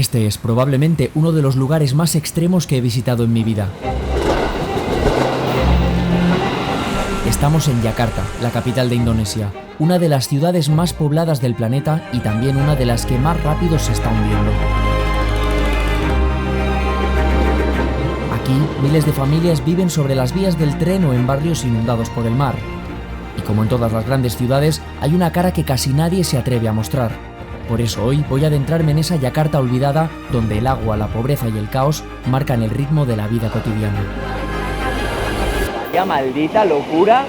Este es probablemente uno de los lugares más extremos que he visitado en mi vida. Estamos en Yakarta, la capital de Indonesia, una de las ciudades más pobladas del planeta y también una de las que más rápido se está hundiendo. Aquí, miles de familias viven sobre las vías del tren o en barrios inundados por el mar. Y como en todas las grandes ciudades, hay una cara que casi nadie se atreve a mostrar. Por eso hoy voy a adentrarme en esa Yakarta olvidada, donde el agua, la pobreza y el caos marcan el ritmo de la vida cotidiana. Vaya maldita locura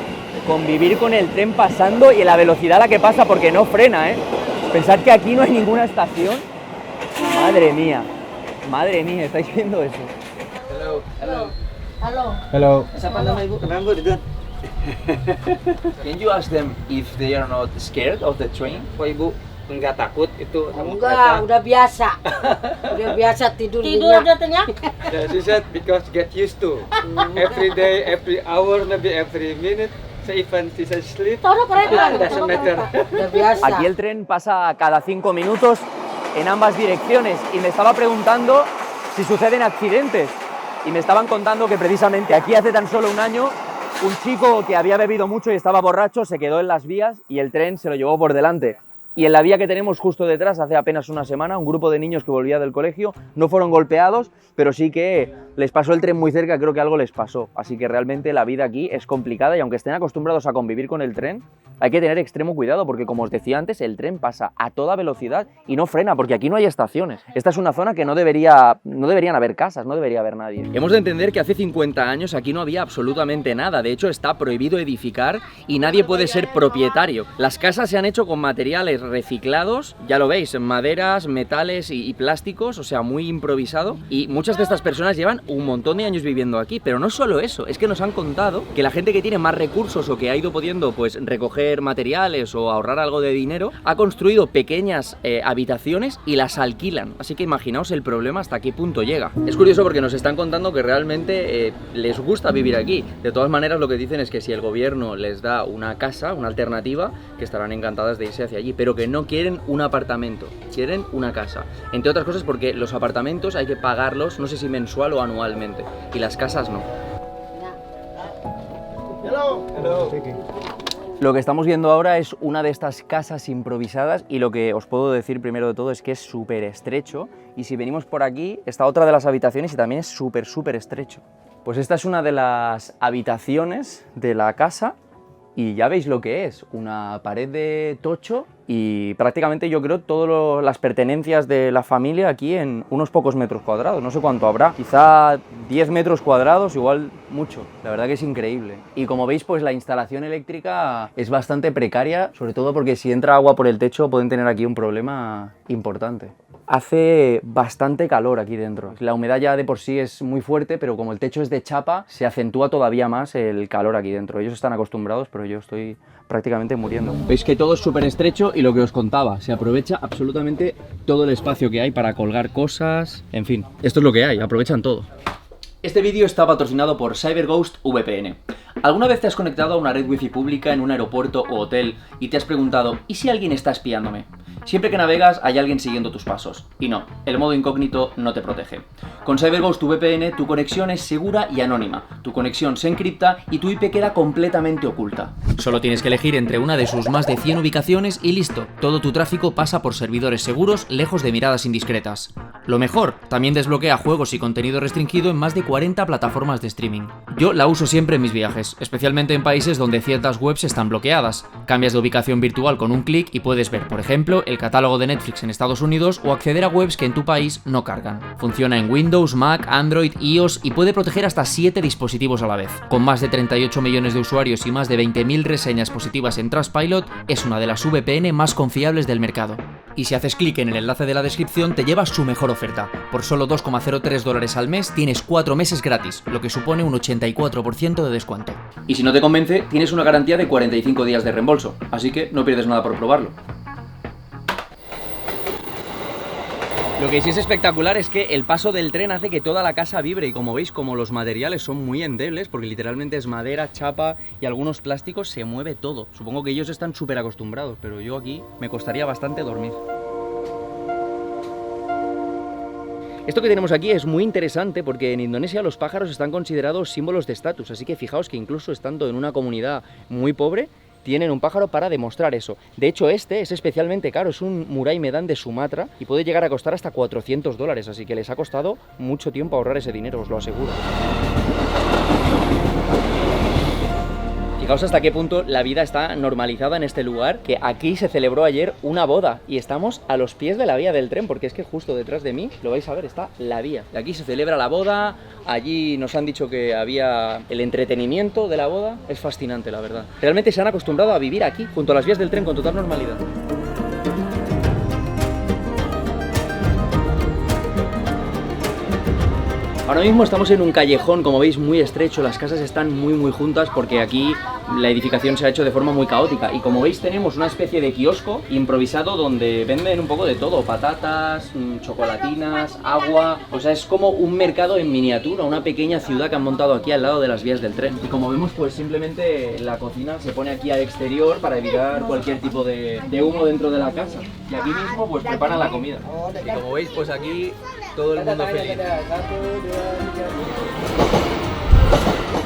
convivir con el tren pasando y la velocidad a la que pasa, porque no frena, ¿eh? Pensad que aquí no hay ninguna estación. Madre mía, ¿estáis viendo eso? Hello. Siapa nama ibu? Kenapa di depan? Can you ask them if they are not scared of the train? Kok ibu nggak takut itu sama Enggak, kereta? udah biasa. Udah biasa tidur jatuhnya. Yeah, she said because get used to. Every day, every hour, maybe every minute. So even she said sleep, it doesn't matter. Udah biasa. Aquí el tren pasa cada 5 minutos en ambas direcciones y me estaba preguntando si suceden accidentes. Y me estaban contando que precisamente aquí hace tan solo un año un chico que había bebido mucho y estaba borracho se quedó en las vías y el tren se lo llevó por delante. Y en la vía que tenemos justo detrás, hace apenas una semana, un grupo de niños que volvía del colegio no fueron golpeados, pero sí que les pasó el tren muy cerca, creo que algo les pasó. Así que realmente la vida aquí es complicada y aunque estén acostumbrados a convivir con el tren, hay que tener extremo cuidado porque, como os decía antes, el tren pasa a toda velocidad y no frena porque aquí no hay estaciones. Esta es una zona que no deberían haber casas, no debería haber nadie. Hemos de entender que hace 50 años aquí no había absolutamente nada. De hecho, está prohibido edificar y nadie puede ser propietario. Las casas se han hecho con materiales reciclados, ya lo veis, maderas, metales y plásticos, o sea, muy improvisado. Y muchas de estas personas llevan un montón de años viviendo aquí, pero no solo eso, es que nos han contado que la gente que tiene más recursos o que ha ido pudiendo pues recoger materiales o ahorrar algo de dinero, ha construido pequeñas habitaciones y las alquilan. Así que imaginaos el problema hasta qué punto llega. Es curioso porque nos están contando que realmente les gusta vivir aquí. De todas maneras, lo que dicen es que si el gobierno les da una casa, una alternativa, que estarán encantadas de irse hacia allí, pero que no quieren un apartamento, quieren una casa. Entre otras cosas porque los apartamentos hay que pagarlos, no sé si mensual o anualmente, y las casas no. Hello. Lo que estamos viendo ahora es una de estas casas improvisadas y lo que os puedo decir primero de todo es que es súper estrecho y si venimos por aquí está otra de las habitaciones y también es súper estrecho. Pues esta es una de las habitaciones de la casa y ya veis lo que es, una pared de tocho y prácticamente yo creo todas las pertenencias de la familia aquí en unos pocos metros cuadrados, no sé cuánto habrá, quizá 10 metros cuadrados, igual mucho, la verdad que es increíble. Y como veis pues la instalación eléctrica es bastante precaria, sobre todo porque si entra agua por el techo pueden tener aquí un problema importante. Hace bastante calor aquí dentro, la humedad ya de por sí es muy fuerte, pero como el techo es de chapa se acentúa todavía más el calor aquí dentro. Ellos están acostumbrados, pero yo estoy prácticamente muriendo. Veis que todo es súper estrecho y lo que os contaba, se aprovecha absolutamente todo el espacio que hay para colgar cosas, en fin, esto es lo que hay, aprovechan todo. Este vídeo está patrocinado por CyberGhost VPN. ¿Alguna vez te has conectado a una red wifi pública en un aeropuerto o hotel y te has preguntado ¿y si alguien está espiándome? Siempre que navegas hay alguien siguiendo tus pasos. Y no, el modo incógnito no te protege. Con CyberGhost VPN tu conexión es segura y anónima. Tu conexión se encripta y tu IP queda completamente oculta. Solo tienes que elegir entre una de sus más de 100 ubicaciones y listo. Todo tu tráfico pasa por servidores seguros, lejos de miradas indiscretas. Lo mejor, también desbloquea juegos y contenido restringido en más de 40 plataformas de streaming. Yo la uso siempre en mis viajes, especialmente en países donde ciertas webs están bloqueadas. Cambias de ubicación virtual con un clic y puedes ver, por ejemplo, el catálogo de Netflix en Estados Unidos o acceder a webs que en tu país no cargan. Funciona en Windows, Mac, Android, iOS y puede proteger hasta 7 dispositivos a la vez. Con más de 38 millones de usuarios y más de 20.000 reseñas positivas en Trustpilot, es una de las VPN más confiables del mercado. Y si haces clic en el enlace de la descripción te llevas su mejor oferta. Por solo $2,03 al mes tienes 4 meses gratis, lo que supone un 84% de descuento. Y si no te convence, tienes una garantía de 45 días de reembolso, así que no pierdes nada por probarlo. Lo que sí es espectacular es que el paso del tren hace que toda la casa vibre y como veis, como los materiales son muy endebles, porque literalmente es madera, chapa y algunos plásticos, se mueve todo. Supongo que ellos están súper acostumbrados, pero yo aquí me costaría bastante dormir. Esto que tenemos aquí es muy interesante porque en Indonesia los pájaros están considerados símbolos de estatus, así que fijaos que incluso estando en una comunidad muy pobre, tienen un pájaro para demostrar eso. De hecho, este es especialmente caro, es un Murai Medan de Sumatra y puede llegar a costar hasta $400, así que les ha costado mucho tiempo ahorrar ese dinero, os lo aseguro. Fijaos hasta qué punto la vida está normalizada en este lugar, que aquí se celebró ayer una boda y estamos a los pies de la vía del tren, porque es que justo detrás de mí, lo vais a ver, está la vía. Y aquí se celebra la boda, allí nos han dicho que había el entretenimiento de la boda, es fascinante la verdad. Realmente se han acostumbrado a vivir aquí, junto a las vías del tren, con total normalidad. Ahora mismo estamos en un callejón, como veis, muy estrecho, las casas están muy juntas porque aquí la edificación se ha hecho de forma muy caótica y como veis tenemos una especie de kiosco improvisado donde venden un poco de todo, patatas, chocolatinas, agua, o sea, es como un mercado en miniatura, una pequeña ciudad que han montado aquí al lado de las vías del tren. Y como vemos, pues simplemente la cocina se pone aquí al exterior para evitar cualquier tipo de humo dentro de la casa. Y aquí mismo pues preparan la comida. Y como veis, pues aquí todo el mundo feliz.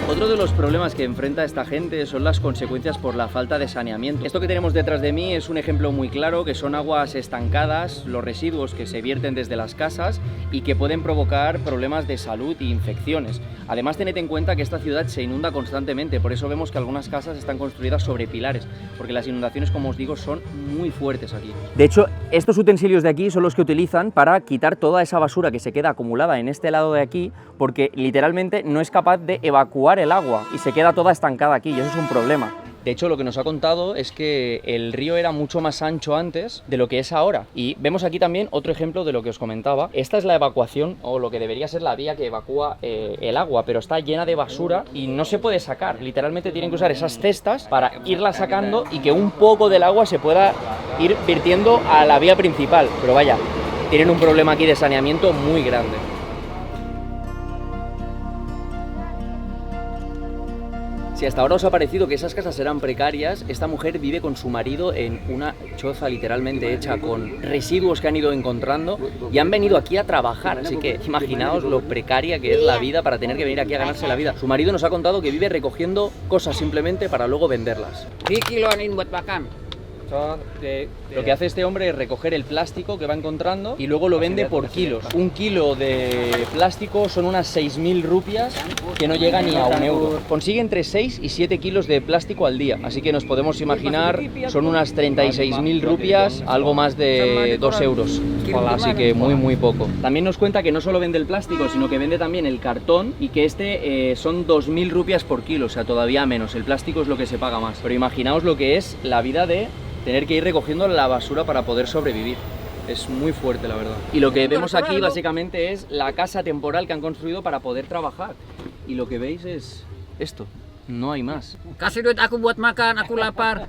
Otro de los problemas que enfrenta esta gente son las consecuencias por la falta de saneamiento. Esto que tenemos detrás de mí es un ejemplo muy claro, que son aguas estancadas, los residuos que se vierten desde las casas y que pueden provocar problemas de salud e infecciones. Además, tened en cuenta que esta ciudad se inunda constantemente, por eso vemos que algunas casas están construidas sobre pilares, porque las inundaciones, como os digo, son muy fuertes aquí. De hecho, estos utensilios de aquí son los que utilizan para quitar toda esa basura que se queda acumulada en este lado de aquí, porque literalmente no es capaz de evacuar el agua y se queda toda estancada aquí y eso es un problema. De hecho, lo que nos ha contado es que el río era mucho más ancho antes de lo que es ahora. Y vemos aquí también otro ejemplo de lo que os comentaba. Esta es la evacuación, o lo que debería ser la vía que evacúa el agua, pero está llena de basura y no se puede sacar. Literalmente tienen que usar esas cestas para irla sacando y que un poco del agua se pueda ir virtiendo a la vía principal. Pero vaya, tienen un problema aquí de saneamiento muy grande. Si hasta ahora os ha parecido que esas casas eran precarias, esta mujer vive con su marido en una choza literalmente hecha con residuos que han ido encontrando y han venido aquí a trabajar, así que imaginaos lo precaria que es la vida para tener que venir aquí a ganarse la vida. Su marido nos ha contado que vive recogiendo cosas simplemente para luego venderlas. Lo que hace este hombre es recoger el plástico que va encontrando y luego lo vende por kilos. Un kilo de plástico son unas 6.000 rupias, que no llega ni a €1. Consigue entre 6 y 7 kilos de plástico al día, así que nos podemos imaginar, son unas 36.000 rupias, algo más de 2 euros. Así que muy poco. También nos cuenta que no solo vende el plástico, sino que vende también el cartón y que este son 2.000 rupias por kilo, o sea, todavía menos. El plástico es lo que se paga más. Pero imaginaos lo que es la vida de tener que ir recogiendo la basura para poder sobrevivir. Es muy fuerte, la verdad. Y lo que vemos aquí básicamente es la casa temporal que han construido para poder trabajar. Y lo que veis es esto. No hay más. Kasih duit aku buat makan, aku lapar.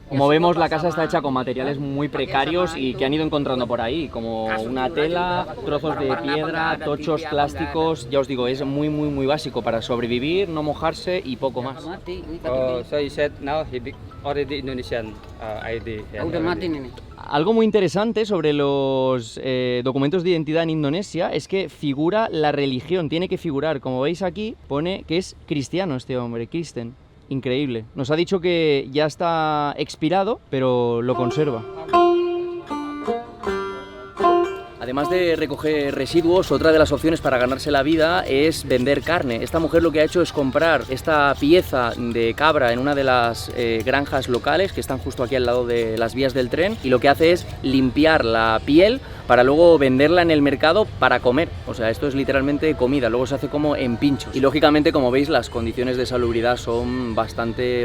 Como vemos, la casa está hecha con materiales muy precarios y que han ido encontrando por ahí, como una tela, trozos de piedra, tochos, plásticos. Ya os digo, es muy básico para sobrevivir, no mojarse y poco más. So you said now he already Indonesian ID. Udah mati nih. Algo muy interesante sobre los documentos de identidad en Indonesia es que figura la religión, tiene que figurar, como veis aquí, pone que es cristiano este hombre, Kristen. Increíble. Nos ha dicho que ya está expirado, pero lo conserva. Además de recoger residuos, otra de las opciones para ganarse la vida es vender carne. Esta mujer lo que ha hecho es comprar esta pieza de cabra en una de las granjas locales que están justo aquí al lado de las vías del tren, y lo que hace es limpiar la piel para luego venderla en el mercado para comer. O sea, esto es literalmente comida, luego se hace como en pinchos. Y lógicamente, como veis, las condiciones de salubridad son bastante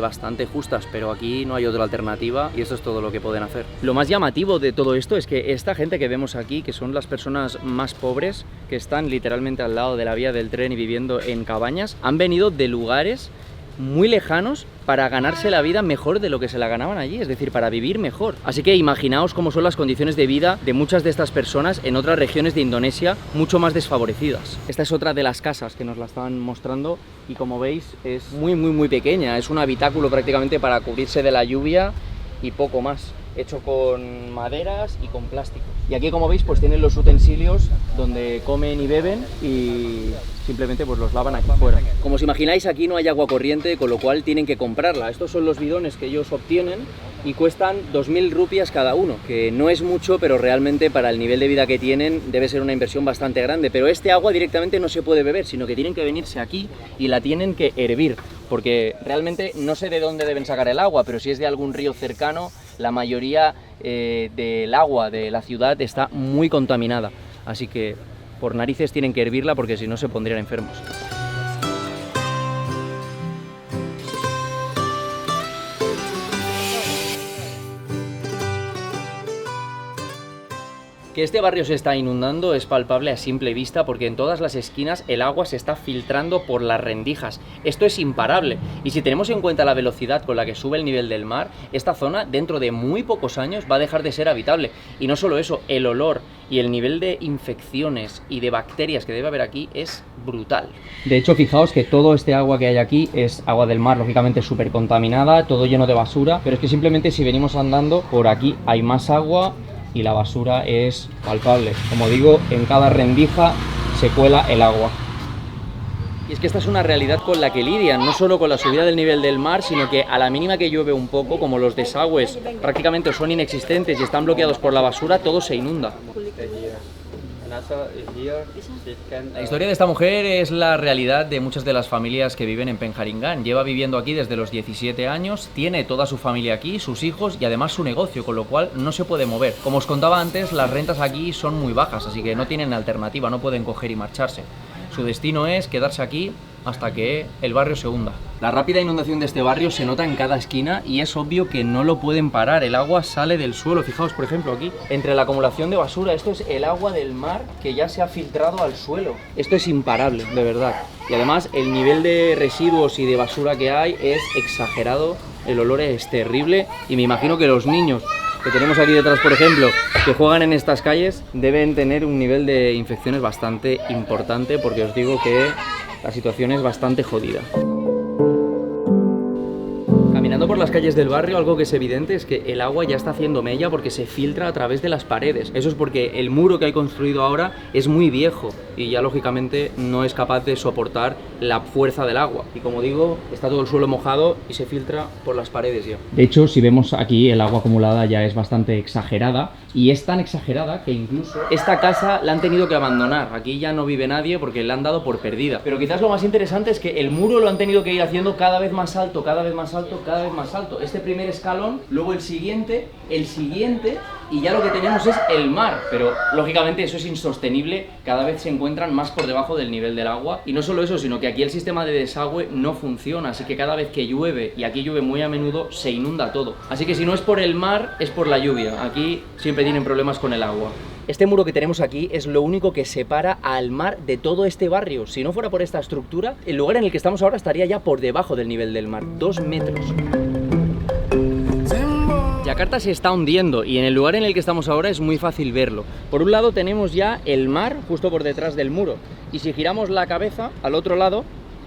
justas, pero aquí no hay otra alternativa y eso es todo lo que pueden hacer. Lo más llamativo de todo esto es que esta gente que vemos aquí, que son las personas más pobres, que están literalmente al lado de la vía del tren y viviendo en cabañas, han venido de lugares muy lejanos para ganarse la vida mejor de lo que se la ganaban allí, es decir, para vivir mejor. Así que imaginaos cómo son las condiciones de vida de muchas de estas personas en otras regiones de Indonesia mucho más desfavorecidas. Esta es otra de las casas que nos la estaban mostrando y como veis es muy pequeña, es un habitáculo prácticamente para cubrirse de la lluvia y poco más. hecho con maderas y con plástico. Y aquí, como veis, pues tienen los utensilios donde comen y beben y simplemente pues los lavan aquí fuera. Como os imagináis, aquí no hay agua corriente, con lo cual tienen que comprarla. Estos son los bidones que ellos obtienen y cuestan 2.000 rupias cada uno, que no es mucho, pero realmente para el nivel de vida que tienen debe ser una inversión bastante grande. Pero este agua directamente no se puede beber, sino que tienen que venirse aquí y la tienen que hervir, porque realmente no sé de dónde deben sacar el agua, pero si es de algún río cercano, la mayoría del agua de la ciudad está muy contaminada. Así que por narices tienen que hervirla, porque si no se pondrían enfermos. Que este barrio se está inundando es palpable a simple vista, porque en todas las esquinas el agua se está filtrando por las rendijas. Esto es imparable, y si tenemos en cuenta la velocidad con la que sube el nivel del mar, esta zona dentro de muy pocos años va a dejar de ser habitable. Y no solo eso, el olor y el nivel de infecciones y de bacterias que debe haber aquí es brutal. De hecho, fijaos que todo este agua que hay aquí es agua del mar, lógicamente súper contaminada, todo lleno de basura, pero es que simplemente si venimos andando por aquí hay más agua y la basura es palpable. Como digo, en cada rendija se cuela el agua. Y es que esta es una realidad con la que lidian, no solo con la subida del nivel del mar, sino que a la mínima que llueve un poco, como los desagües prácticamente son inexistentes y están bloqueados por la basura, todo se inunda. La historia de esta mujer es la realidad de muchas de las familias que viven en Penjaringán. Lleva viviendo aquí desde los 17 años, tiene toda su familia aquí, sus hijos y además su negocio, con lo cual no se puede mover. Como os contaba antes, las rentas aquí son muy bajas, así que no tienen alternativa, no pueden coger y marcharse. Su destino es quedarse aquí hasta que el barrio se hunda. La rápida inundación de este barrio se nota en cada esquina y es obvio que no lo pueden parar. El agua sale del suelo. Fijaos, por ejemplo, aquí, entre la acumulación de basura, esto es el agua del mar que ya se ha filtrado al suelo. Esto es imparable, de verdad. Y además el nivel de residuos y de basura que hay es exagerado. El olor es terrible y me imagino que los niños que tenemos aquí detrás, por ejemplo, que juegan en estas calles, deben tener un nivel de infecciones bastante importante, porque os digo que la situación es bastante jodida. Caminando por las calles del barrio, algo que es evidente es que el agua ya está haciendo mella porque se filtra a través de las paredes. Eso es porque el muro que hay construido ahora es muy viejo y ya lógicamente no es capaz de soportar la fuerza del agua. Y como digo, está todo el suelo mojado y se filtra por las paredes ya. De hecho, si vemos aquí, el agua acumulada ya es bastante exagerada, y es tan exagerada que incluso esta casa la han tenido que abandonar. Aquí ya no vive nadie porque la han dado por perdida. Pero quizás lo más interesante es que el muro lo han tenido que ir haciendo cada vez más alto, cada vez más alto, cada vez más alto. Este primer escalón, luego el siguiente, y ya lo que tenemos es el mar. Pero lógicamente eso es insostenible, cada vez se encuentran más por debajo del nivel del agua. Y no solo eso, sino que aquí el sistema de desagüe no funciona, así que cada vez que llueve, y aquí llueve muy a menudo, se inunda todo. Así que si no es por el mar, es por la lluvia. Aquí siempre tienen problemas con el agua. Este muro que tenemos aquí es lo único que separa al mar de todo este barrio. Si no fuera por esta estructura, el lugar en el que estamos ahora estaría ya por debajo del nivel del mar, 2 metros. Yakarta se está hundiendo y en el lugar en el que estamos ahora es muy fácil verlo. Por un lado tenemos ya el mar justo por detrás del muro, y si giramos la cabeza al otro lado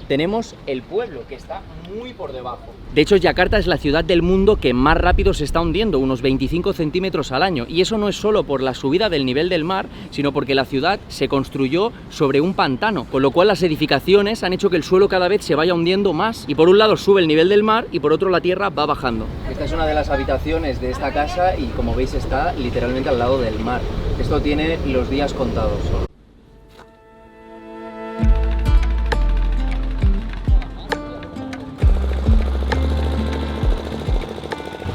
tenemos el pueblo, que está muy por debajo. De hecho, Yakarta es la ciudad del mundo que más rápido se está hundiendo, unos 25 centímetros al año. Y eso no es solo por la subida del nivel del mar, sino porque la ciudad se construyó sobre un pantano, con lo cual las edificaciones han hecho que el suelo cada vez se vaya hundiendo más. Y por un lado sube el nivel del mar y por otro la tierra va bajando. Esta es una de las habitaciones de esta casa y, como veis, está literalmente al lado del mar. Esto tiene los días contados.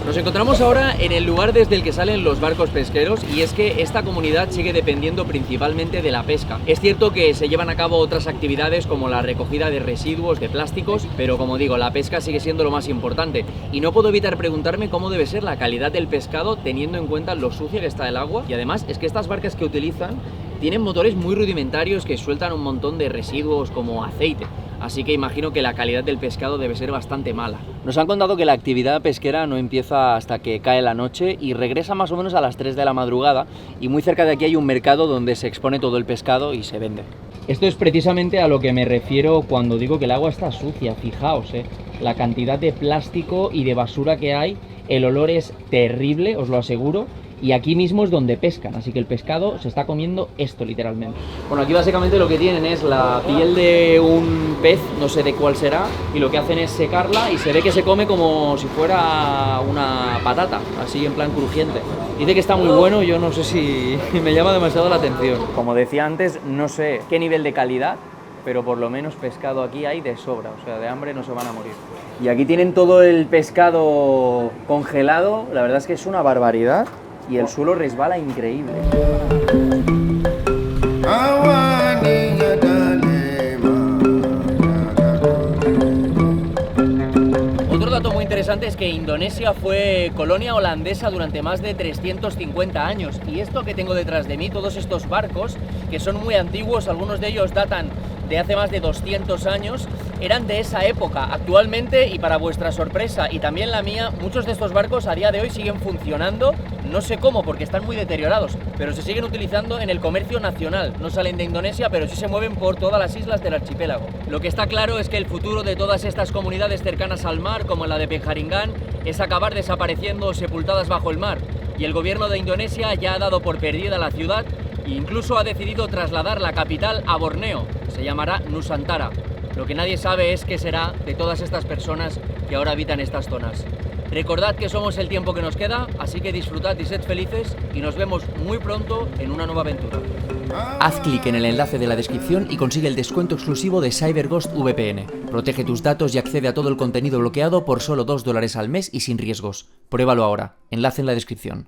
Nos encontramos ahora en el lugar desde el que salen los barcos pesqueros, y es que esta comunidad sigue dependiendo principalmente de la pesca. Es cierto que se llevan a cabo otras actividades como la recogida de residuos, de plásticos, pero como digo, la pesca sigue siendo lo más importante. Y no puedo evitar preguntarme cómo debe ser la calidad del pescado teniendo en cuenta lo sucia que está el agua. Y además es que estas barcas que utilizan tienen motores muy rudimentarios que sueltan un montón de residuos como aceite. Así que imagino que la calidad del pescado debe ser bastante mala. Nos han contado que la actividad pesquera no empieza hasta que cae la noche y regresa más o menos a las 3 de la madrugada, y muy cerca de aquí hay un mercado donde se expone todo el pescado y se vende. Esto es precisamente a lo que me refiero cuando digo que el agua está sucia, fijaos, la cantidad de plástico y de basura que hay, el olor es terrible, os lo aseguro, y aquí mismo es donde pescan, así que el pescado se está comiendo esto literalmente. Bueno, aquí básicamente lo que tienen es la piel de un pez, no sé de cuál será, y lo que hacen es secarla y se ve que se come como si fuera una patata, así en plan crujiente. Dice que está muy bueno, yo no sé si me llama demasiado la atención. Como decía antes, no sé qué nivel de calidad, pero por lo menos pescado aquí hay de sobra, o sea, de hambre no se van a morir. Y aquí tienen todo el pescado congelado, la verdad es que es una barbaridad. Y el suelo resbala increíble. Otro dato muy interesante es que Indonesia fue colonia holandesa durante más de 350 años. Y esto que tengo detrás de mí, todos estos barcos, que son muy antiguos, algunos de ellos datan de hace más de 200 años, eran de esa época. Actualmente, y para vuestra sorpresa y también la mía, muchos de estos barcos a día de hoy siguen funcionando, no sé cómo porque están muy deteriorados, pero se siguen utilizando en el comercio nacional. No salen de Indonesia, pero sí se mueven por todas las islas del archipiélago. Lo que está claro es que el futuro de todas estas comunidades cercanas al mar, como la de Penjaringan, es acabar desapareciendo sepultadas bajo el mar. Y el gobierno de Indonesia ya ha dado por perdida la ciudad e incluso ha decidido trasladar la capital a Borneo. Se llamará Nusantara. Lo que nadie sabe es qué será de todas estas personas que ahora habitan estas zonas. Recordad que somos el tiempo que nos queda, así que disfrutad y sed felices y nos vemos muy pronto en una nueva aventura. Haz clic en el enlace de la descripción y consigue el descuento exclusivo de CyberGhost VPN. Protege tus datos y accede a todo el contenido bloqueado por solo $2 al mes y sin riesgos. Pruébalo ahora. Enlace en la descripción.